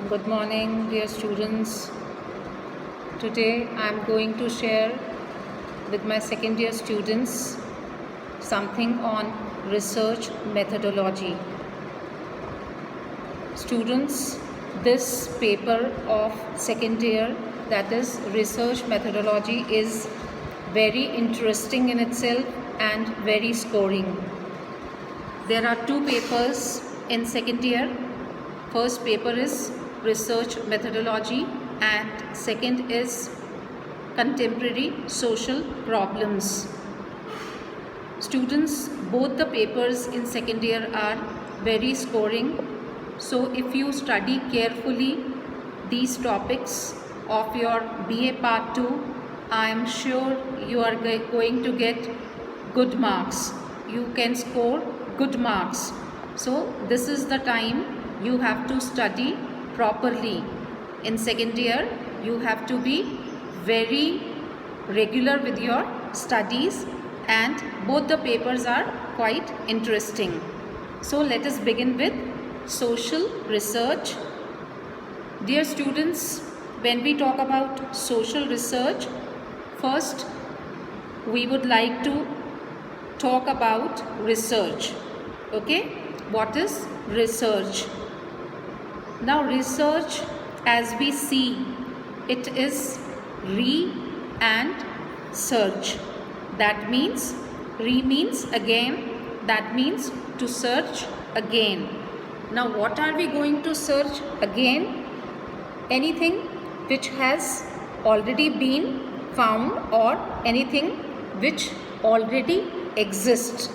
Good morning, dear students. Today I am going to share with my second year students something on research methodology. Students, this paper of second year, that is research methodology, is very interesting in itself and very scoring. There are two papers in second year. First paper is research methodology and second is contemporary social problems. Students, both the papers in second year are very scoring. So if you study carefully these topics of your BA Part 2, I am sure you are going to get good marks. You can score good marks. So this is the time you have to study properly. In second year, you have to be very regular with your studies, and both the papers are quite interesting. So let us begin with social research. Dear students, when we talk about social research, first we would like to talk about research. Okay, what is research? Now research, as we see, it is re and search. That means re means again, that means to search again. Now what are we going to search again? Anything which has already been found or anything which already exists,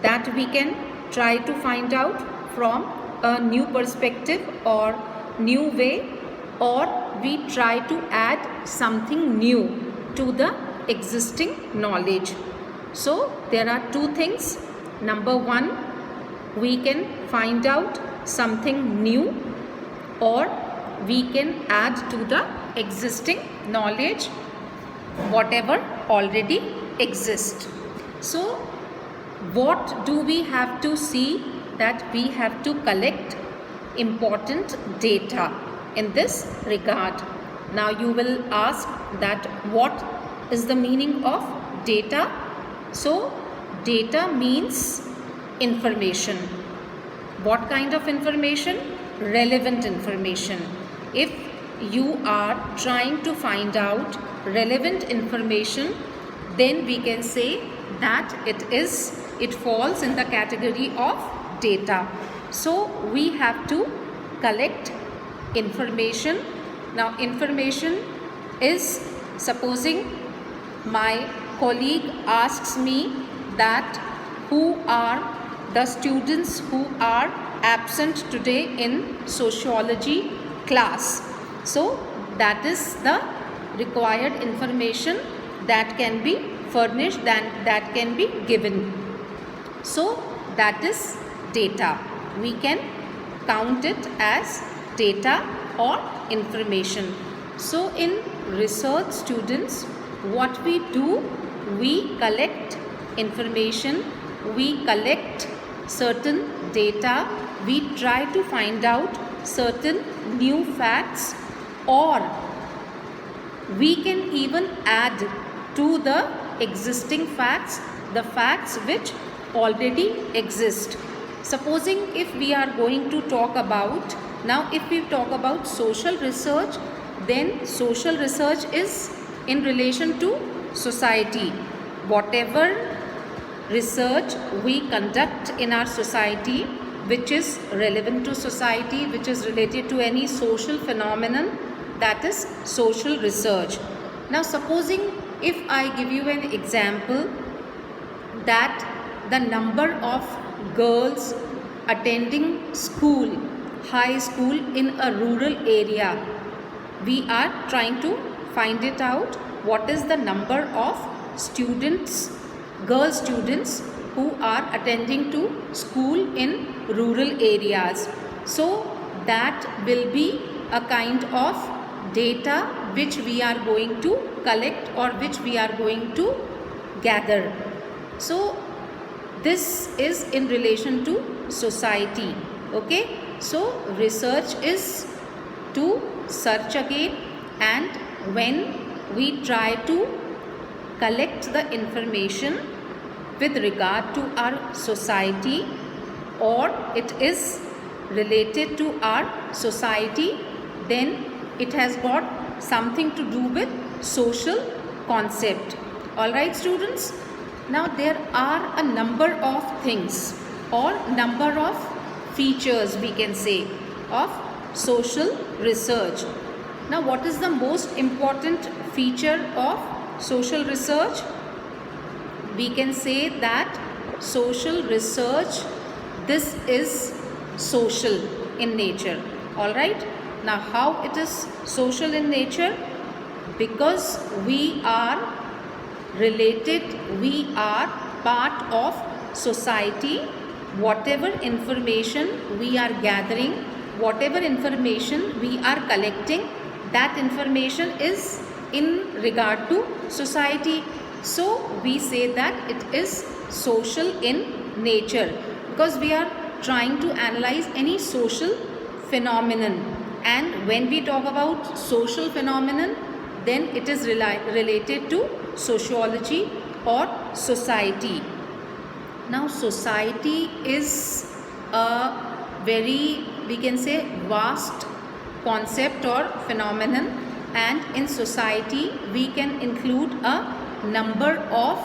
that we can try to find out from a new perspective or new way, or we try to add something new to the existing knowledge. So there are two things. Number one, we can find out something new, or we can add to the existing knowledge whatever already exists. So what do we have to see? That we have to collect important data in this regard. Now you will ask that what is the meaning of data? So data means information. What kind of information? Relevant information. If you are trying to find out relevant information, then we can say that it falls in the category of data. So we have to collect information. Now information is, supposing my colleague asks me that who are the students who are absent today in sociology class. So that is the required information that can be furnished, that can be given. So that is data. We can count it as data or information. So in research, students, what we do, we collect information, we collect certain data, we try to find out certain new facts, or we can even add to the existing facts the facts which already exist. Supposing if we are going to talk about, now if we talk about social research, then social research is in relation to society. Whatever research we conduct in our society which is relevant to society, which is related to any social phenomenon, that is social research. Now supposing if I give you an example that the number of girls attending school, high school in a rural area, we are trying to find it out what is the number of students, girl students who are attending to school in rural areas. So that will be a kind of data which we are going to collect or which we are going to gather. So this is in relation to society. Okay, so research is to search again, and when we try to collect the information with regard to our society, or it is related to our society, then it has got something to do with social concept. Alright students, now there are a number of things or number of features, we can say, of social research. Now what is the most important feature of social research? We can say that social research, this is social in nature. Alright, now how it is social in nature? Because we are related, we are part of society. Whatever information we are gathering, whatever information we are collecting, that information is in regard to society. So we say that it is social in nature, because we are trying to analyze any social phenomenon. And when we talk about social phenomenon, then it is related to sociology or society. Now society is a very, we can say, vast concept or phenomenon, and in society we can include a number of,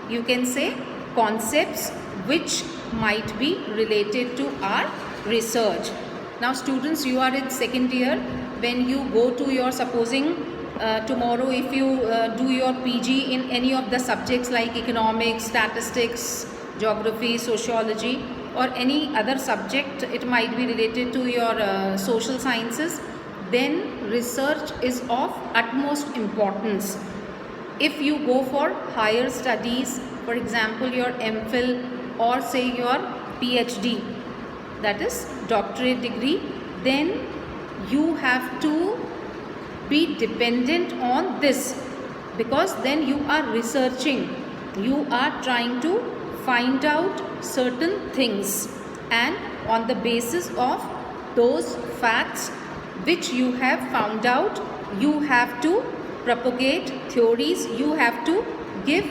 you can say, concepts which might be related to our research. Now students, you are in second year. When you go to your, supposing tomorrow if you do your PG in any of the subjects like economics, statistics, geography, sociology, or any other subject, it might be related to your social sciences, then research is of utmost importance. If you go for higher studies, for example your MPhil or say your PhD, that is doctorate degree, then you have to be dependent on this, because then you are researching, you are trying to find out certain things, and on the basis of those facts which you have found out, you have to propagate theories, you have to give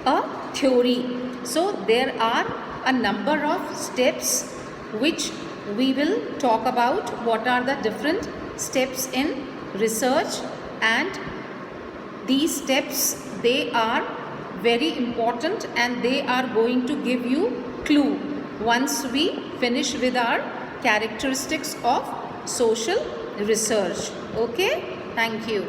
a theory. So there are a number of steps which we will talk about. What are the different steps in research, and these steps, they are very important and they are going to give you clue once we finish with our characteristics of social research. Okay, thank you.